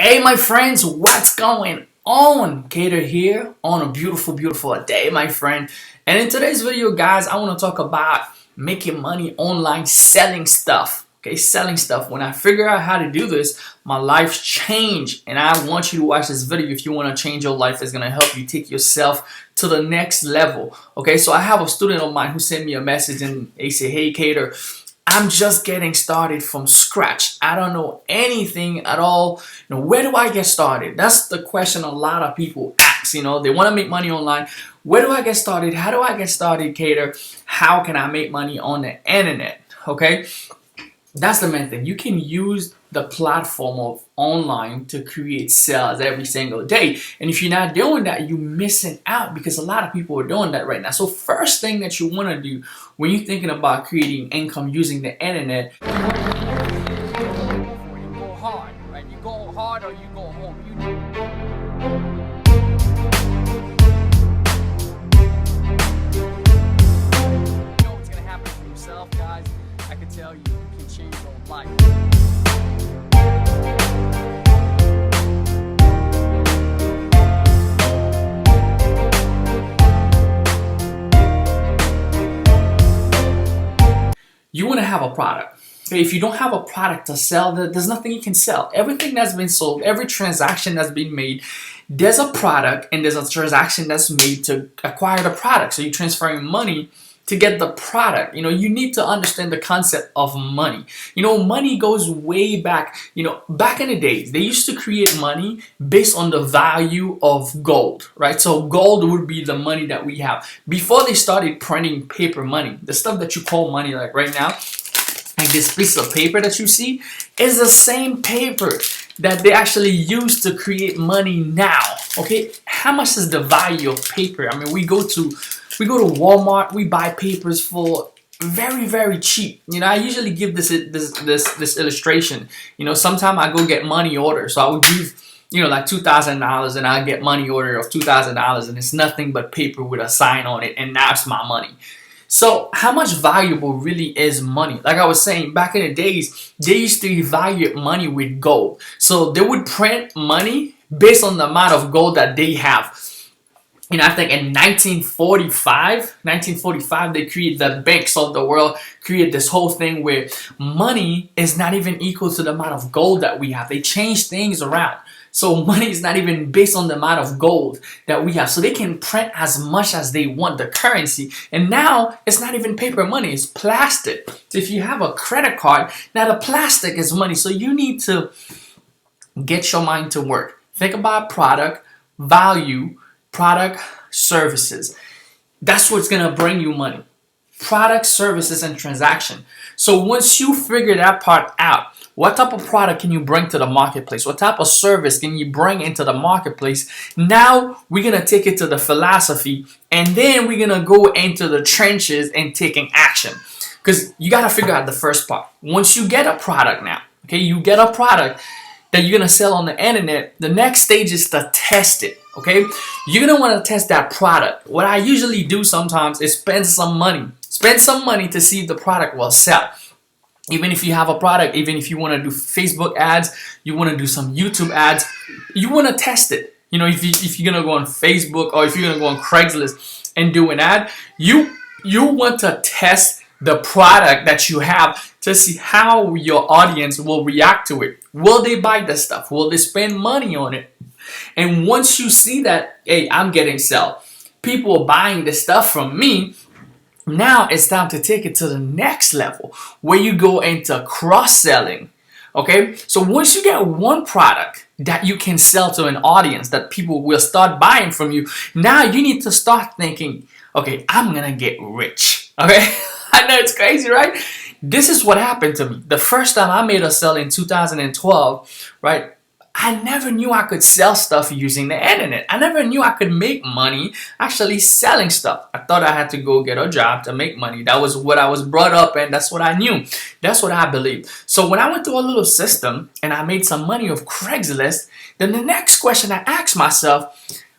Hey my friends, what's going on? Cater here on a beautiful day, my friend. And in today's video, guys, I want to talk about making money online selling stuff. Okay, selling stuff. When I figure out how to do this, my life's changed. And I want you to watch this video if you want to change your life. It's going to help you take yourself to the next level. Okay, so I have a student of mine who sent me a message and they say, hey, Cater, I'm just getting started from scratch. I don't know anything at all. Where do I get started? That's the question a lot of people ask. They want to make money online. Where do I get started? How do I get started, Cater? How can I make money on the internet? Okay, that's the main thing. You can use the platform of online to create sales every single day. And if you're not doing that, you're missing out because a lot of people are doing that right now. So first thing that you want to do when you're thinking about creating income using the internet, you go hard, right? You go hard or you go home. You know what's going to happen for yourself, guys. I can tell you can change your life. You want to have a product. Okay, if you don't have a product to sell, there's nothing you can sell. Everything that's been sold, every transaction that's been made, there's a product and there's a transaction that's made to acquire the product. So you're transferring money to get the product. You need to understand the concept of money. Money goes way back. Back in the days, they used to create money based on the value of gold, right? So gold would be the money that we have. Before they started printing paper money, the stuff that you call money, like right now, like this piece of paper that you see, is the same paper that they actually use to create money now. Okay, how much is the value of paper? I mean, we go to Walmart, we buy papers for very cheap. I usually give this illustration. Sometimes I go get money order, so I would give like $2,000 and I get money order of $2,000 and it's nothing but paper with a sign on it, and that's my money. So how much valuable really is money? Like I was saying, back in the days, they used to evaluate money with gold. So they would print money based on the amount of gold that they have. I think in 1945, they created the banks of the world, created this whole thing where money is not even equal to the amount of gold that we have. They changed things around. So money is not even based on the amount of gold that we have. So they can print as much as they want, the currency. And now it's not even paper money, it's plastic. So if you have a credit card, now the plastic is money. So you need to get your mind to work. Think about product, value, product, services. That's what's going to bring you money. Product, services, and transaction. So once you figure that part out, what type of product can you bring to the marketplace? What type of service can you bring into the marketplace? Now we're going to take it to the philosophy, and then we're going to go into the trenches and taking action. Because you got to figure out the first part. Once you get a product now, okay, you get a product that you're going to sell on the internet, the next stage is to test it. Okay, you're gonna want to test that product. What I usually do sometimes is spend some money to see if the product will sell. Even if you have a product, even if you want to do Facebook ads, you want to do some YouTube ads, you want to test it. If you're gonna go on Facebook or if you're gonna go on Craigslist and do an ad, you want to test the product that you have to see how your audience will react to it. Will they buy the stuff? Will they spend money on it? And once you see that, hey, I'm getting sell, people are buying the stuff from me, now it's time to take it to the next level where you go into cross-selling. Okay, so once you get one product that you can sell to an audience that people will start buying from you, now you need to start thinking, okay, I'm gonna get rich. Okay, I know it's crazy, right? This is what happened to me. The first time I made a sale in 2012, right? I never knew I could sell stuff using the internet. I never knew I could make money actually selling stuff. I thought I had to go get a job to make money. That was what I was brought up in. That's what I knew. That's what I believed. So when I went through a little system and I made some money off Craigslist, then the next question I asked myself,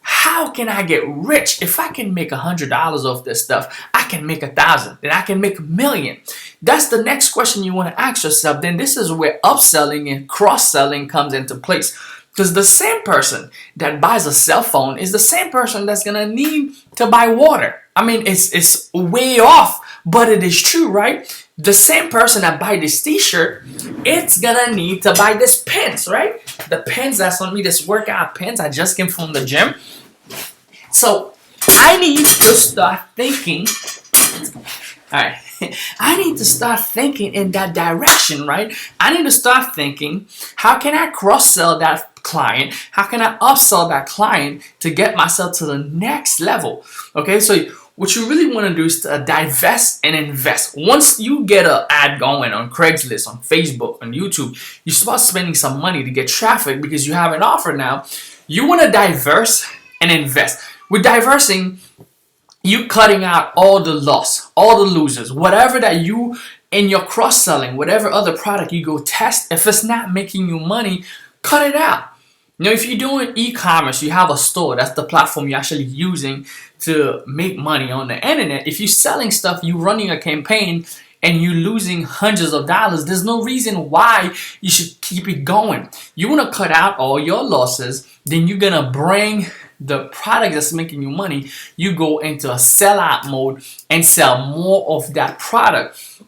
how can I get rich? If I can make $100 off this stuff, I can make 1,000, then I can make 1,000,000. That's the next question you want to ask yourself. Then this is where upselling and cross-selling comes into place. Because the same person that buys a cell phone is the same person that's gonna need to buy water. I mean, it's way off, but it is true, right? The same person that buy this t-shirt, it's gonna need to buy this pants, right? The pants that's on me, this workout pants, I just came from the gym. So I need to start thinking, all right, I need to start thinking in that direction, right? I need to start thinking, how can I cross-sell that client? How can I upsell that client to get myself to the next level? Okay, so what you really want to do is to divest and invest. Once you get an ad going on Craigslist, on Facebook, on YouTube, you start spending some money to get traffic because you have an offer now. You want to diverse and invest. With diversing, you cutting out all the loss, all the losers, whatever that you in your cross-selling, whatever other product you go test, if it's not making you money, cut it out. You know, if you're doing e-commerce, you have a store, that's the platform you're actually using to make money on the internet. If you're selling stuff, you're running a campaign and you're losing hundreds of dollars, there's no reason why you should keep it going. You want to cut out all your losses, then you're going to bring the product that's making you money, you go into a sellout mode and sell more of that product.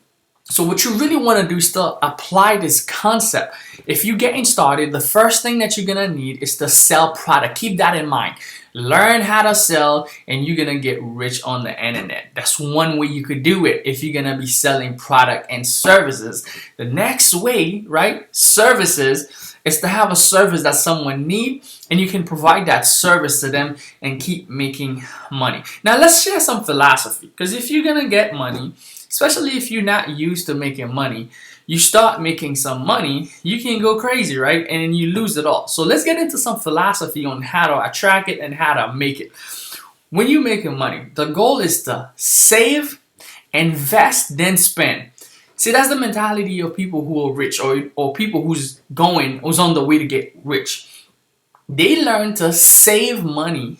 So what you really want to do is to apply this concept. If you're getting started, the first thing that you're going to need is to sell product. Keep that in mind. Learn how to sell and you're going to get rich on the internet. That's one way you could do it if you're going to be selling product and services. The next way, right, services, is to have a service that someone needs and you can provide that service to them and keep making money. Now let's share some philosophy, because if you're going to get money, especially if you're not used to making money, you start making some money, you can go crazy, right? And then you lose it all. So let's get into some philosophy on how to attract it and how to make it. When you're making money, the goal is to save, invest, then spend. See, that's the mentality of people who are rich, or people who's on the way to get rich. They learn to save money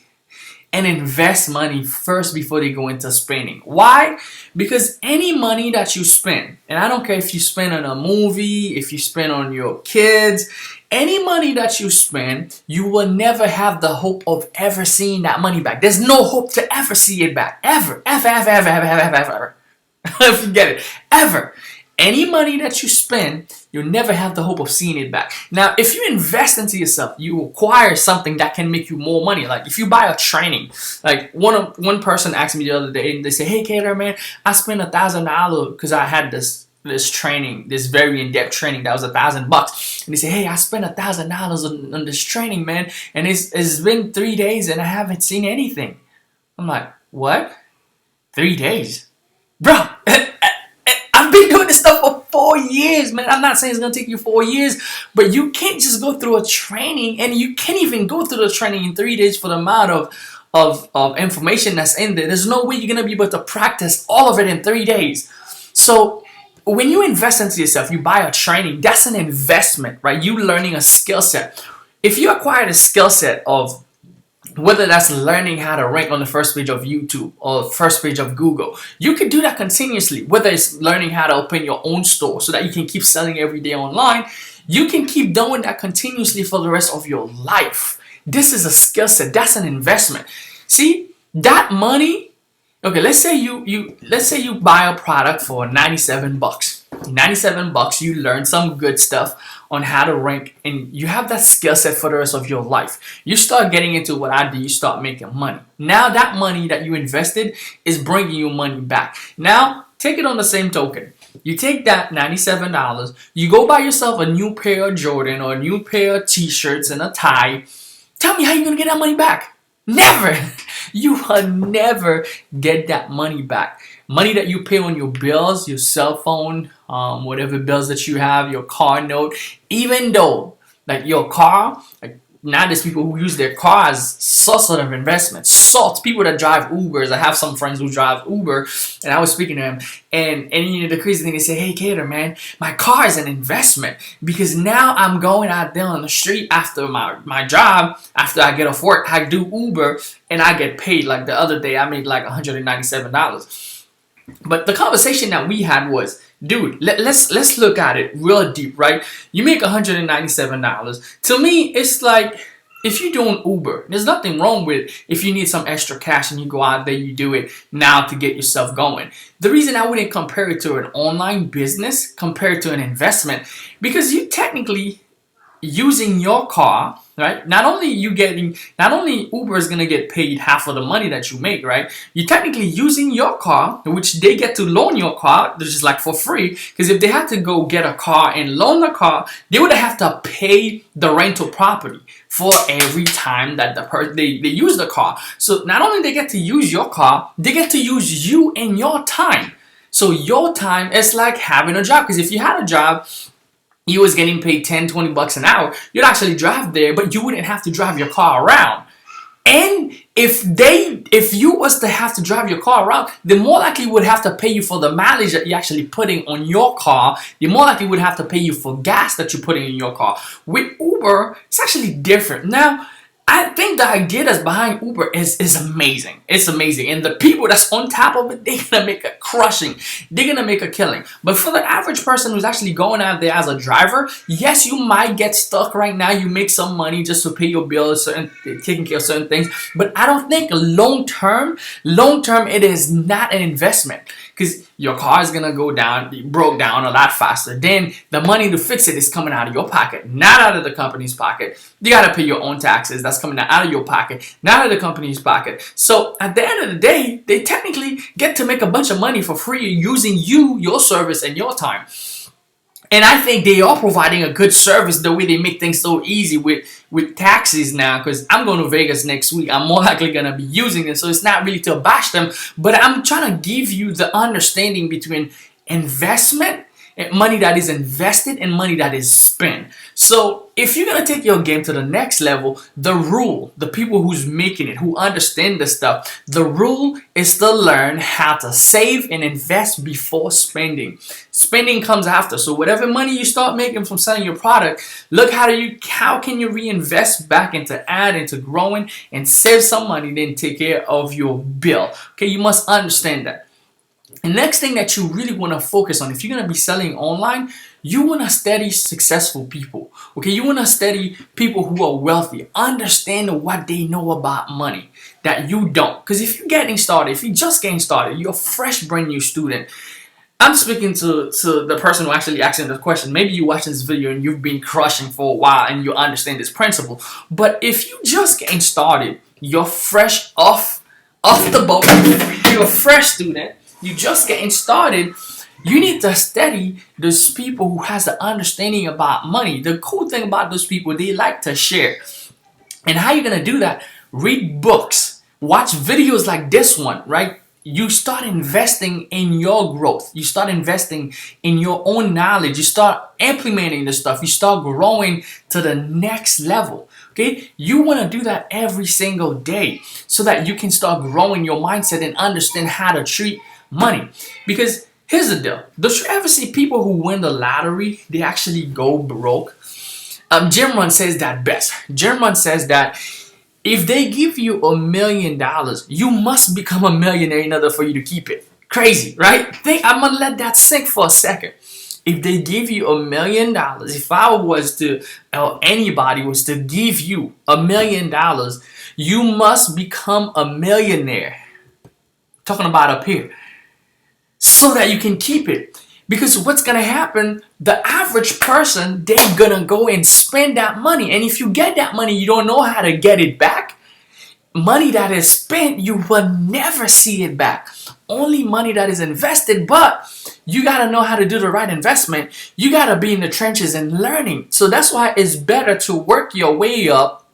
and invest money first before they go into spending. Why? Because any money that you spend, and I don't care if you spend on a movie, if you spend on your kids, any money that you spend, you will never have the hope of ever seeing that money back. There's no hope to ever see it back. Ever. Forget it. Ever. Any money that you spend, you'll never have the hope of seeing it back. Now, if you invest into yourself, you acquire something that can make you more money. Like if you buy a training, like one person asked me the other day, and they say, "Hey, Kader, man, I spent $1,000 because I had this training, this very in-depth training that was $1,000." And they say, "Hey, I spent $1,000 on this training, man, and it's been 3 days and I haven't seen anything." I'm like, "What? 3 days, bro?" I've been doing this stuff for 4 years, man. I'm not saying it's going to take you 4 years, but you can't just go through a training, and you can't even go through the training in 3 days for the amount of information that's in there. There's no way you're going to be able to practice all of it in 3 days. So when you invest into yourself, you buy a training, that's an investment, right? You learning a skill set. If you acquire a skill set of whether that's learning how to rank on the first page of YouTube or first page of Google, you could do that continuously. Whether it's learning how to open your own store so that you can keep selling every day online, you can keep doing that continuously for the rest of your life. This is a skill set. That's an investment. See, that money, okay, let's say you buy a product for $97. $97, you learn some good stuff on how to rank, and you have that skill set for the rest of your life. You start getting into what I do, you start making money. Now that money that you invested is bringing you money back. Now take it on the same token. You take that $97, you go buy yourself a new pair of Jordan or a new pair of t-shirts and a tie. Tell me how you're gonna get that money back. Never. You will never get that money back. Money that you pay on your bills, your cell phone, whatever bills that you have, your car note, even though like your car, like now there's people who use their car as some sort of investment. People that drive Ubers. I have some friends who drive Uber, and I was speaking to them, and you know the crazy thing, they say, "Hey, Kader, man, my car is an investment because now I'm going out there on the street after my job, after I get off work, I do Uber and I get paid." Like the other day, I made like $197. But the conversation that we had was, dude, let's look at it real deep, right? You make $197. To me, it's like if you're doing Uber, there's nothing wrong with if you need some extra cash and you go out there, you do it now to get yourself going. The reason I wouldn't compare it to an online business compared to an investment, because you technically using your car, right? Not only Uber is gonna get paid half of the money that you make, right? You're technically using your car, which they get to loan your car, which is like for free. Because if they had to go get a car and loan the car, they would have to pay the rental property for every time that they use the car. So not only they get to use your car, they get to use you and your time. So your time is like having a job. Because if you had a job, you was getting paid 10, 20 bucks an hour, you'd actually drive there, but you wouldn't have to drive your car around. And if you was to have to drive your car around, they more likely would have to pay you for the mileage that you're actually putting on your car. They more likely would have to pay you for gas that you're putting in your car. With Uber, it's actually different. Now, I think the idea that's behind Uber is amazing. It's amazing. And the people that's on top of it, they're going to make a crushing. They're going to make a killing. But for the average person who's actually going out there as a driver, yes, you might get stuck right now. You make some money just to pay your bills, taking care of certain things. But I don't think long term, it is not an investment. Because your car is going to go down, broke down a lot faster. Then the money to fix it is coming out of your pocket, not out of the company's pocket. You got to pay your own taxes. That's coming out of your pocket, not out of the company's pocket. So at the end of the day, they technically get to make a bunch of money for free using you, your service, and your time. And I think they are providing a good service the way they make things so easy with taxis now. Because I'm going to Vegas next week. I'm more likely going to be using it. So it's not really to bash them. But I'm trying to give you the understanding between investment, money that is invested, and money that is spent. So if you're going to take your game to the next level, the people who's making it, who understand the stuff, the rule is to learn how to save and invest before spending. Spending comes after. So whatever money you start making from selling your product, look how can you reinvest back into ad, into growing, and save some money, then take care of your bill. Okay, you must understand that. The next thing that you really want to focus on, if you're going to be selling online, you want to study successful people. Okay, you want to study people who are wealthy, understand what they know about money that you don't. Because if you're just getting started, you're a fresh, brand new student. I'm speaking to the person who actually asking the question. Maybe you watch this video and you've been crushing for a while and you understand this principle. But if you just getting started, you're fresh off the boat, you're a fresh student, you just getting started, you need to study those people who has the understanding about money. The cool thing about those people, they like to share. And how you gonna do that? Read books, watch videos like this one, right? You start investing in your growth. You start investing in your own knowledge. You start implementing the stuff. You start growing to the next level. Okay? You want to do that every single day so that you can start growing your mindset and understand how to treat money. Because here's the deal. Don't you ever see people who win the lottery, they actually go broke? Jim Rohn says that best. Jim Rohn says that if they give you $1 million, you must become a millionaire in order for you to keep it. Crazy, right? I'm gonna let that sink for a second. If they give you $1 million, if I was to, or anybody was to give you $1 million, you must become a millionaire. Talking about up here. So that you can keep it. Because what's going to happen, the average person, they're going to go and spend that money. And if you get that money, you don't know how to get it back. Money that is spent, you will never see it back. Only money that is invested, but you got to know how to do the right investment. You got to be in the trenches and learning. So that's why it's better to work your way up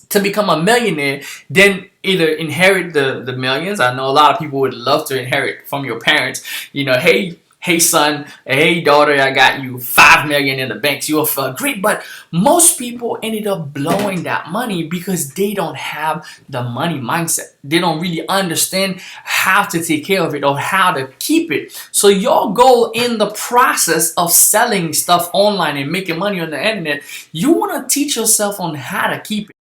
to become a millionaire than either inherit the millions. I know a lot of people would love to inherit from your parents. You know, hey son, hey daughter, I got you $5 million in the banks. You'll feel great. But most people ended up blowing that money because they don't have the money mindset. They don't really understand how to take care of it or how to keep it. So your goal in the process of selling stuff online and making money on the internet, you want to teach yourself on how to keep it.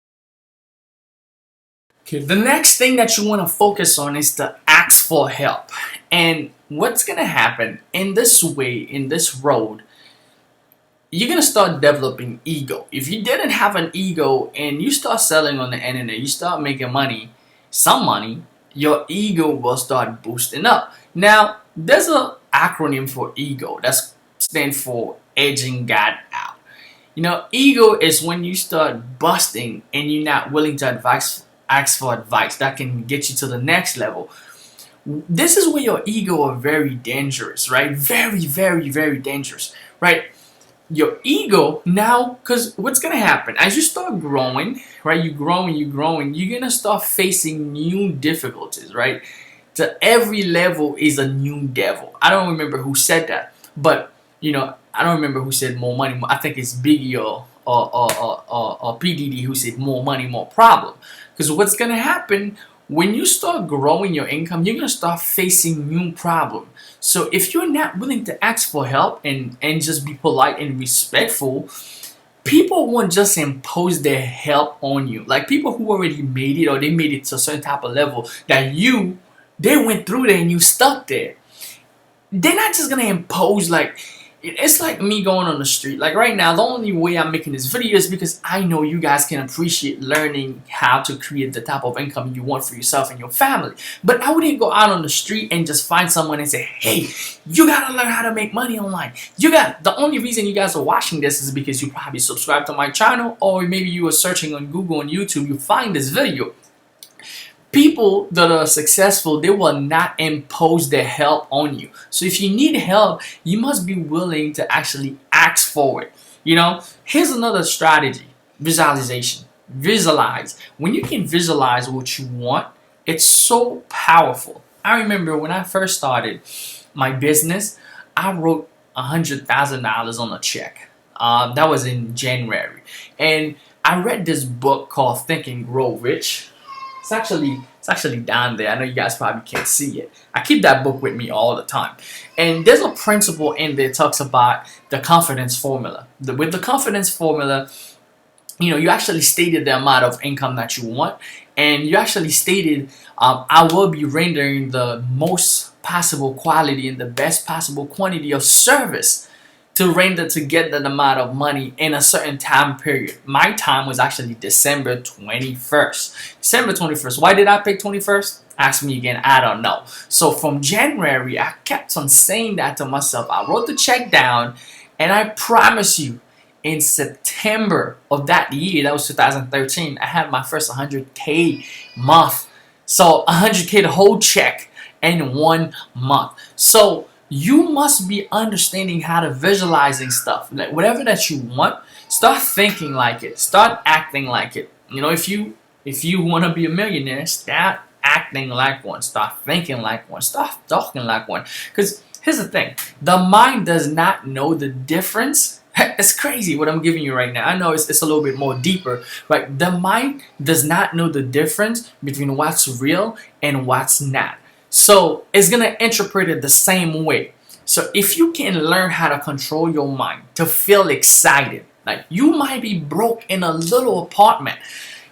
Okay, the next thing that you want to focus on is to ask for help. And what's going to happen in this way, in this road, you're going to start developing ego. If you didn't have an ego and you start selling on the internet, you start making money, some money, your ego will start boosting up. Now, there's an acronym for ego that stands for edging God out. Ego is when you start busting and you're not willing to ask for advice that can get you to the next level. This is where your ego are very dangerous, right? Very, very, very dangerous, right? Your ego now, because what's gonna happen as you start growing, right? You're growing, you're gonna start facing new difficulties, right? To every level is a new devil. I don't remember who said that, but I don't remember who said more money. I think it's Biggie or PDD who said more money, more problem. Because what's gonna happen when you start growing your income, you're gonna start facing new problems. So if you're not willing to ask for help and just be polite and respectful, people won't just impose their help on you. Like people who already made it or they made it to a certain type of level that they went through there and you stuck there. They're not just gonna impose it's like me going on the street. Like right now, the only way I'm making this video is because I know you guys can appreciate learning how to create the type of income you want for yourself and your family. But I wouldn't go out on the street and just find someone and say, hey, you gotta learn how to make money online. The only reason you guys are watching this is because you probably subscribed to my channel, or maybe you were searching on Google and YouTube, you find this video. People that are successful, they will not impose their help on you. So if you need help, you must be willing to actually ask for it. Here's another strategy: visualization. Visualize. When you can visualize what you want, it's so powerful. I remember when I first started my business, I wrote $100,000 on a check. That was in January, and I read this book called Think and Grow Rich. It's actually down there. I know you guys probably can't see it. I keep that book with me all the time. And there's a principle in there that talks about the confidence formula. With the confidence formula, you actually stated the amount of income that you want, and you actually stated, I will be rendering the most possible quality and the best possible quantity of service to render to get that amount of money in a certain time period. My time was actually December 21st. December 21st. Why did I pick 21st? Ask me again, I don't know. So from January, I kept on saying that to myself. I wrote the check down, and I promise you, in September of that year, that was 2013, I had my first 100K month. So 100K, the whole check in 1 month. So you must be understanding how to visualizing stuff. Like whatever that you want, start thinking like it. Start acting like it. If you want to be a millionaire, start acting like one. Start thinking like one. Start talking like one. Because here's the thing. The mind does not know the difference. It's crazy what I'm giving you right now. I know it's a little bit more deeper. Right? The mind does not know the difference between what's real and what's not. So it's going to interpret it the same way. So if you can learn how to control your mind to feel excited, like you might be broke in a little apartment.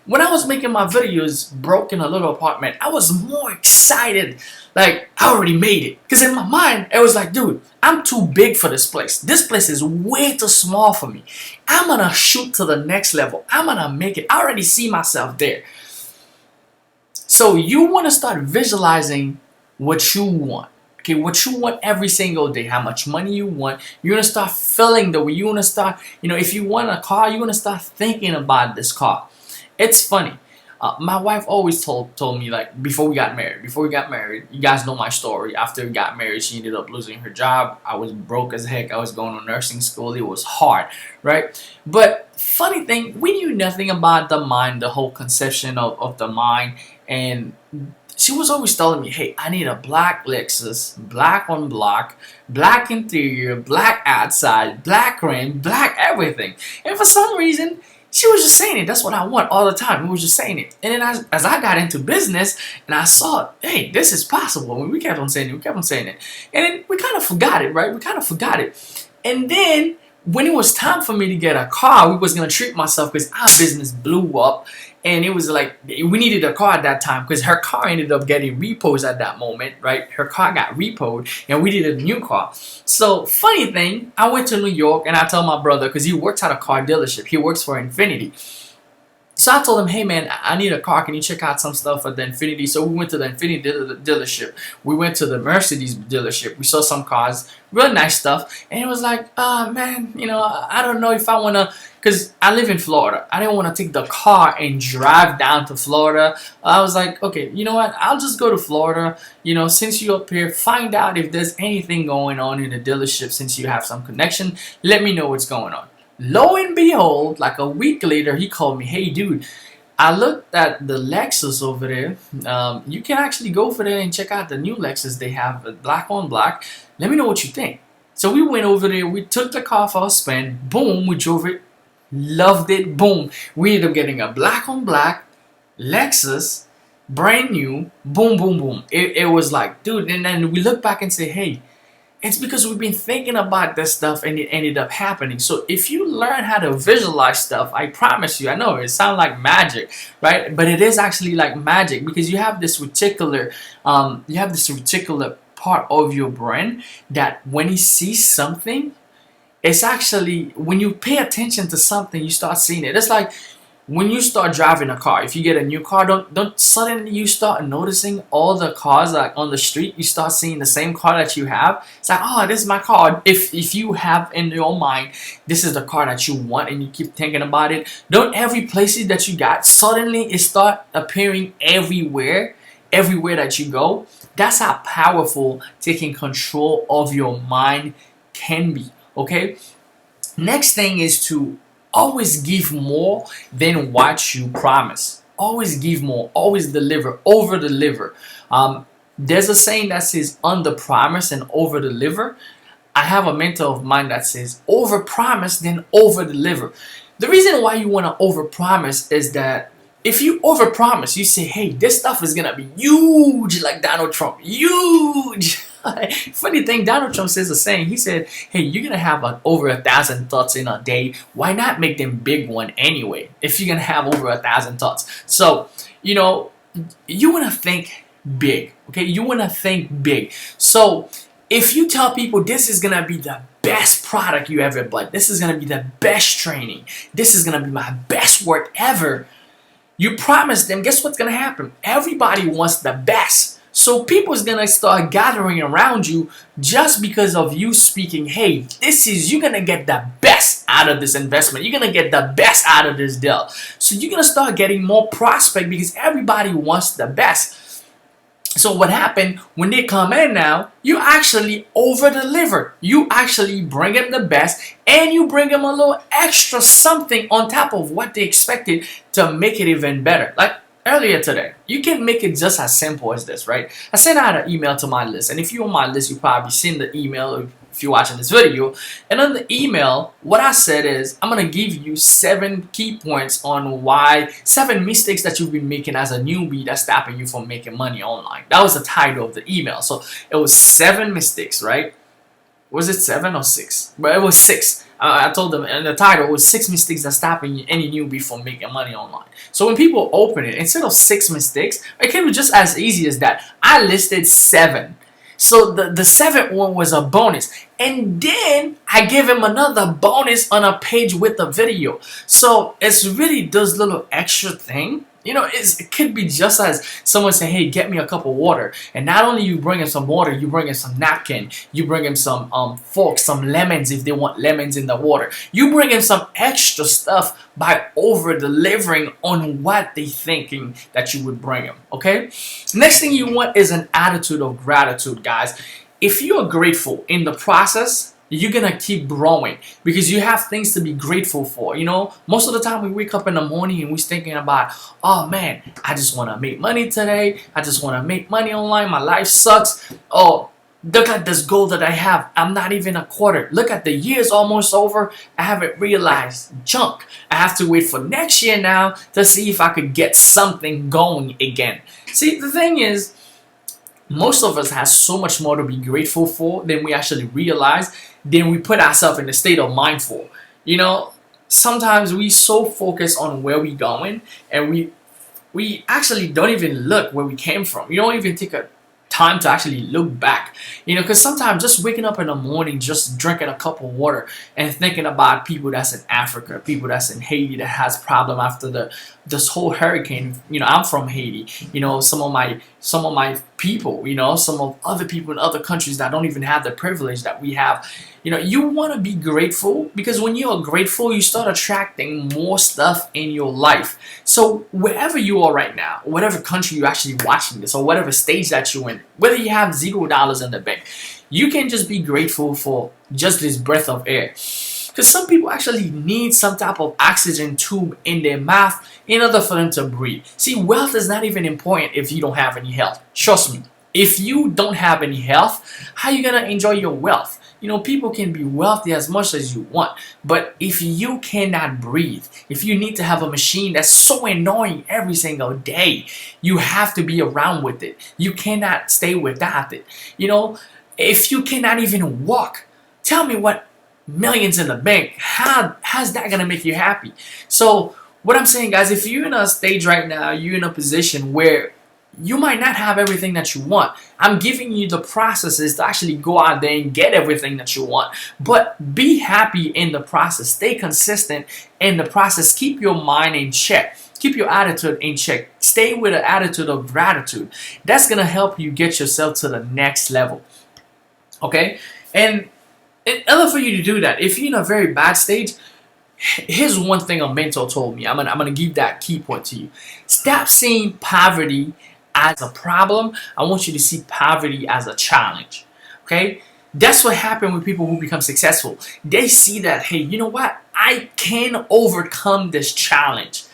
When I was making my videos broke in a little apartment, I was more excited. Like I already made it. Because in my mind, it was like, dude, I'm too big for this place. This place is way too small for me. I'm going to shoot to the next level. I'm going to make it. I already see myself there. So you want to start visualizing what you want. Okay, what you want every single day, how much money you want. You're going to start feeling the way you want to start. If you want a car, you're going to start thinking about this car. It's funny. My wife always told me, like, before we got married, you guys know my story. After we got married, she ended up losing her job. I was broke as heck. I was going to nursing school. It was hard, right? But funny thing, we knew nothing about the mind, the whole conception of the mind. And she was always telling me, hey, I need a black Lexus, black on block, black interior, black outside, black rim, black everything. And for some reason, she was just saying it. That's what I want all the time. We was just saying it. And then as I got into business and I saw, hey, this is possible. We kept on saying it. And then we kind of forgot it, right? We kind of forgot it. And then when it was time for me to get a car, we was gonna treat myself because our business blew up, and it was like we needed a car at that time because her car ended up getting repos at that moment, right? Her car got repoed, and we needed a new car. So funny thing, I went to New York and I told my brother because he works at a car dealership. He works for Infinity. So I told him, hey man, I need a car. Can you check out some stuff at the Infinity? So we went to the Infinity dealership. We went to the Mercedes dealership. We saw some cars, real nice stuff. And it was like, man, I don't know if I want to, because I live in Florida. I didn't want to take the car and drive down to Florida. I was like, okay, you know what? I'll just go to Florida. Since you're up here, find out if there's anything going on in the dealership. Since you have some connection, let me know what's going on. Lo and behold, like a week later, he called me. Hey, dude, I looked at the Lexus over there. You can actually go for there and check out the new Lexus they have, black on black. Let me know what you think. So we went over there. We took the car for a spin. Boom, we drove it. Loved it. Boom. We ended up getting a black on black Lexus, brand new. Boom, boom, boom. It was like, dude, and then we look back and say, hey, it's because we've been thinking about this stuff and it ended up happening. So if you learn how to visualize stuff, I promise you, I know it sounds like magic, right? But it is actually like magic because you have this reticular part of your brain that when you see something, it's actually, when you pay attention to something, you start seeing it. It's like when you start driving a car, if you get a new car, don't suddenly you start noticing all the cars like on the street. You start seeing the same car that you have. It's like, oh, this is my car. If you have in your mind, this is the car that you want, and you keep thinking about it, don't every place that you got suddenly it start appearing everywhere that you go. That's how powerful taking control of your mind can be. Okay. Next thing is to always give more than what you promise. Always give more. Always deliver. Over deliver. There's a saying that says under promise and over deliver. I have a mentor of mine that says over promise then over deliver. The reason why you want to over promise is that if you over promise, you say, hey, this stuff is gonna be huge, like Donald Trump. Huge. Funny thing, Donald Trump says the same. He said, hey, you're gonna have over 1,000 thoughts in a day. Why not make them big one anyway if you're gonna have over 1,000 thoughts? So you want to think big. Okay, you want to think big. So if you tell people this is gonna be the best product you ever bought, this is gonna be the best training, this is gonna be my best work ever, you promise them, guess what's gonna happen? Everybody wants the best. So people's gonna start gathering around you just because of you speaking, hey, you're gonna get the best out of this investment. You're gonna get the best out of this deal. So you're gonna start getting more prospect because everybody wants the best. So what happened when they come in now, you actually over deliver. You actually bring them the best and you bring them a little extra something on top of what they expected to make it even better. Like earlier today, you can make it just as simple as this, right? I sent out an email to my list, and if you're on my list, you probably seen the email if you're watching this video. And on the email, what I said is, I'm gonna give you 7 key points on 7 mistakes that you've been making as a newbie that's stopping you from making money online. That was the title of the email. So it was 7 mistakes, right? Was it 7 or 6? But it was 6. I told them, and the title was 6 mistakes that's stopping any newbie from making money online. So when people open it, instead of 6 mistakes, it can be just as easy as that. I listed 7. So the 7th one was a bonus. And then I give him another bonus on a page with a video. So it's really those little extra thing. It could be just as someone say, hey, get me a cup of water. And not only you bring him some water, you bring him some napkin. You bring him some forks, some lemons if they want lemons in the water. You bring him some extra stuff by over delivering on what they thinking that you would bring him. Okay? Next thing you want is an attitude of gratitude, guys. If you are grateful in the process, you're gonna keep growing because you have things to be grateful for. Most of the time we wake up in the morning and we're thinking about, oh man, I just want to make money today. I just want to make money online. My life sucks. Oh, look at this goal that I have. I'm not even a quarter. Look at the year's almost over. I haven't realized junk. I have to wait for next year now to see if I could get something going again. See, the thing is, most of us have so much more to be grateful for than we actually realize. then we put ourselves in a state of mindful. You know, sometimes we so focus on where we going, and we actually don't even look where we came from. You don't even take a time to actually look back, you know, because sometimes just waking up in the morning, just drinking a cup of water and thinking about people that's in Africa, people that's in Haiti that has problem after this whole hurricane. You know, I'm from Haiti. You know, some of my people, you know, some of other people in other countries that don't even have the privilege that we have. You know, you want to be grateful, because when you're grateful, you start attracting more stuff in your life. So wherever you are right now, whatever country you're actually watching this, or whatever stage that you're in, whether you have $0 in the bank, you can just be grateful for just this breath of air. Because some people actually need some type of oxygen tube in their mouth in order for them to breathe. See, wealth is not even important if you don't have any health. Trust me. If you don't have any health, how are you going to enjoy your wealth? You know, people can be wealthy as much as you want, but if you cannot breathe, if you need to have a machine that's so annoying every single day, you have to be around with it. You cannot stay without it. You know, if you cannot even walk, tell me what millions in the bank, how's that gonna make you happy? So what I'm saying, guys, if you're in a stage right now, you're in a position where you might not have everything that you want. I'm giving you the processes to actually go out there and get everything that you want. But be happy in the process. Stay consistent in the process. Keep your mind in check. Keep your attitude in check. Stay with an attitude of gratitude. That's going to help you get yourself to the next level. Okay? And in order for you to do that, if you're in a very bad stage, here's one thing a mentor told me. I'm gonna give that key point to you. Stop seeing poverty as a problem. I want you to see poverty as a challenge. Okay? That's what happened with people who become successful. They see that, hey, you know what? I can overcome this challenge.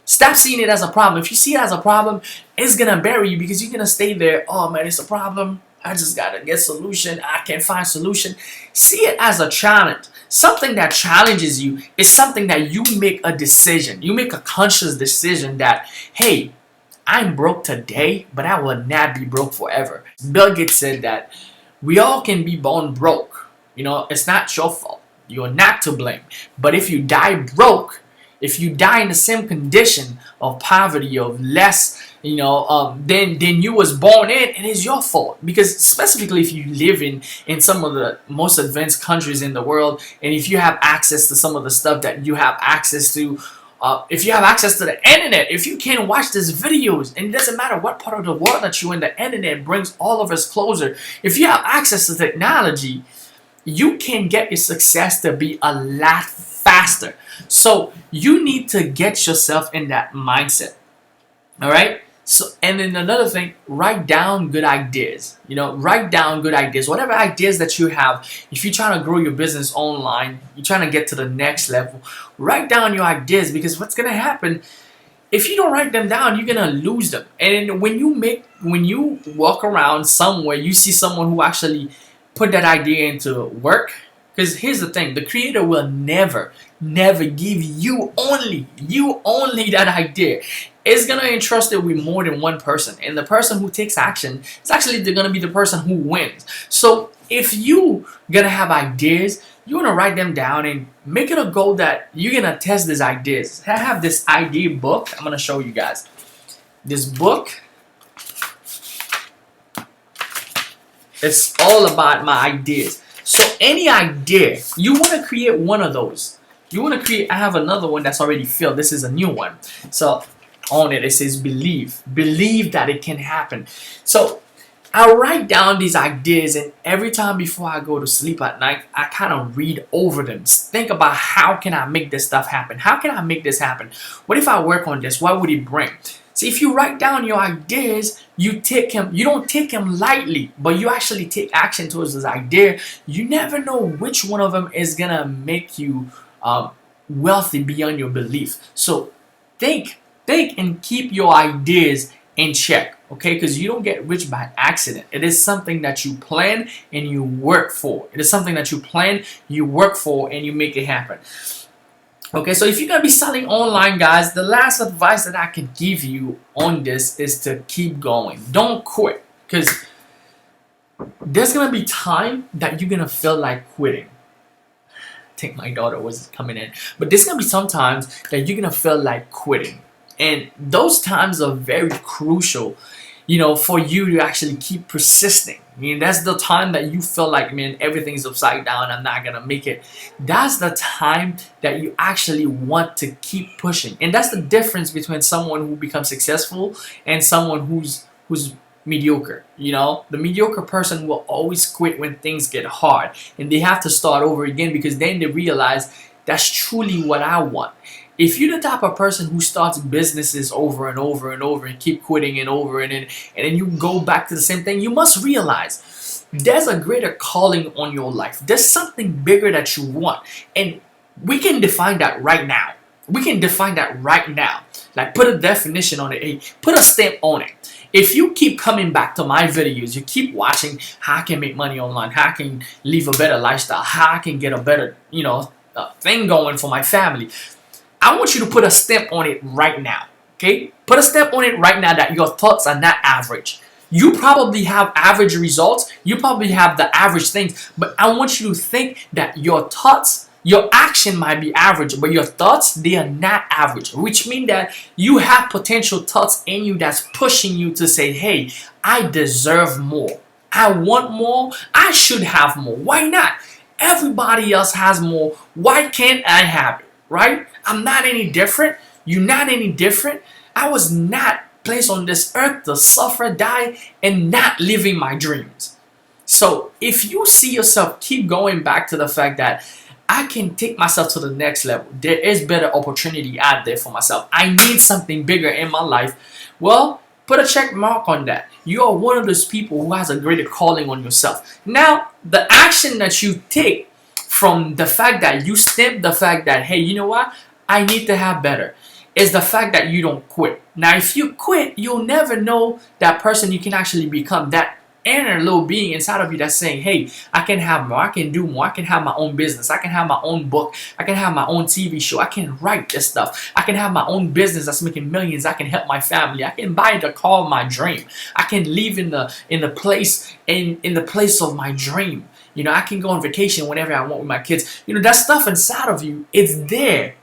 Stop seeing it as a problem. If you see it as a problem, it's gonna bury you, because you're gonna stay there. Oh man, it's a problem. I just gotta get solution. I can't find solution. See it as a challenge. Something that challenges you is something that you make a decision. You make a conscious decision that, hey, I'm broke today, but I will not be broke forever. Bill Gates said that we all can be born broke. You know, it's not your fault. You're not to blame. But if you die broke, if you die in the same condition of poverty, of less, you know, then you was born in, it is your fault. Because specifically if you live in some of the most advanced countries in the world, and if you have access to some of the stuff that you have access to, if you have access to the internet, if you can watch these videos, and it doesn't matter what part of the world that you're in, the internet brings all of us closer. If you have access to technology, you can get your success to be a lot faster. So you need to get yourself in that mindset. All right. So, and then another thing, write down good ideas. You know, write down good ideas. Whatever ideas that you have, if you're trying to grow your business online, you're trying to get to the next level, write down your ideas, because what's going to happen, if you don't write them down, you're going to lose them. And when you walk around somewhere, you see someone who actually put that idea into work. Because here's the thing, the creator will never give you only that idea. It's going to entrust it with more than one person. And the person who takes action is actually going to be the person who wins. So if you going to have ideas, you want to write them down and make it a goal that you're going to test these ideas. I have this idea book. I'm going to show you guys. This book, it's all about my ideas. So any idea, you want to create one of those. You want to create, I have another one that's already filled. This is a new one. So on it says believe. Believe that it can happen. So I write down these ideas, and every time before I go to sleep at night, I kind of read over them. Think about, how can I make this stuff happen? How can I make this happen? What if I work on this? What would it bring? See, if you write down your ideas, you don't take them lightly, but you actually take action towards this idea. You never know which one of them is gonna make you wealthy beyond your belief. So think and keep your ideas in check, okay? Because you don't get rich by accident. It is something that you plan and you work for. It is something that you plan, you work for, and you make it happen. Okay, so if you're going to be selling online, guys, the last advice that I can give you on this is to keep going. Don't quit, because there's gonna be time that you're gonna feel like quitting. I think my daughter was coming in, but there's gonna be some times that you're gonna feel like quitting, and those times are very crucial, for you to actually keep persisting. I mean, that's the time that you feel like, man, everything's upside down, I'm not gonna make it. That's the time that you actually want to keep pushing. And that's the difference between someone who becomes successful and someone who's mediocre. The mediocre person will always quit when things get hard, and they have to start over again, because then they realize that's truly what I want. If you're the type of person who starts businesses over and over and over and keep quitting and over and then you go back to the same thing, you must realize there's a greater calling on your life. There's something bigger that you want. And we can define that right now. We can define that right now. Like, put a definition on it. Put a stamp on it. If you keep coming back to my videos, you keep watching how I can make money online, how I can live a better lifestyle, how I can get a better, thing going for my family, I want you to put a stamp on it right now, okay? Put a stamp on it right now that your thoughts are not average. You probably have average results. You probably have the average things. But I want you to think that your thoughts, your action might be average, but your thoughts, they are not average. Which means that you have potential thoughts in you that's pushing you to say, hey, I deserve more. I want more. I should have more. Why not? Everybody else has more. Why can't I have it? Right? I'm not any different. You're not any different. I was not placed on this earth to suffer, die, and not living my dreams. So if you see yourself keep going back to the fact that I can take myself to the next level, there is better opportunity out there for myself, I need something bigger in my life, well, put a check mark on that. You are one of those people who has a greater calling on yourself. Now, the action that you take from the fact that you stamp the fact that, hey, you know what, I need to have better, is the fact that you don't quit. Now, if you quit, you'll never know that person you can actually become, that inner little being inside of you that's saying, hey, I can have more, I can do more, I can have my own business, I can have my own book, I can have my own TV show, I can write this stuff, I can have my own business that's making millions, I can help my family, I can buy the car of my dream, I can live in the place of my dream. I can go on vacation whenever I want with my kids. That stuff inside of you, it's there.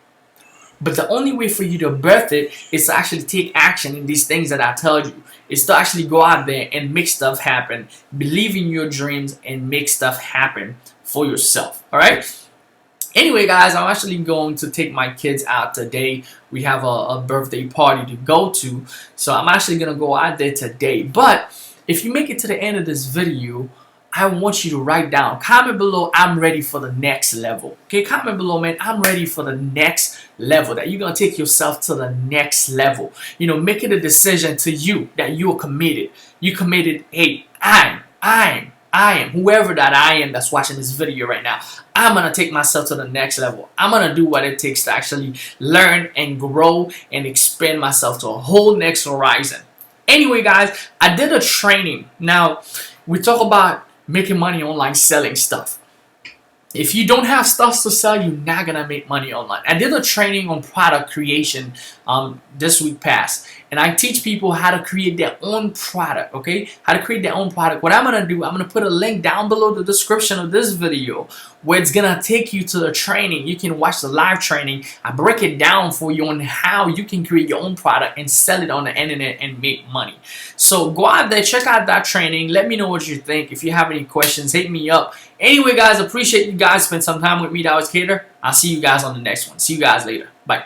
But the only way for you to birth it is to actually take action in these things that I tell you. Is to actually go out there and make stuff happen. Believe in your dreams and make stuff happen for yourself. Alright? Anyway, guys, I'm actually going to take my kids out today. We have a birthday party to go to. So I'm actually going to go out there today. But if you make it to the end of this video, I want you to write down, comment below, I'm ready for the next level. Okay, comment below, man, I'm ready for the next level, that you're going to take yourself to the next level. Make it a decision to you that you are committed. You committed, hey, I am, whoever that I am that's watching this video right now, I'm going to take myself to the next level. I'm going to do what it takes to actually learn and grow and expand myself to a whole next horizon. Anyway, guys, I did a training. Now, we talk about making money online selling stuff. If you don't have stuff to sell, you're not gonna make money online. I did a training on product creation this week past, and I teach people how to create their own product. Okay, how to create their own product. What I'm gonna do, I'm gonna put a link down below the description of this video where it's gonna take you to the training. You can watch the live training. I break it down for you on how you can create your own product and sell it on the internet and make money. So go out there, check out that training. Let me know what you think. If you have any questions, hit me up. Anyway, guys, appreciate you guys spend some time with me. That was Kader. I'll see you guys on the next one. See you guys later. Bye.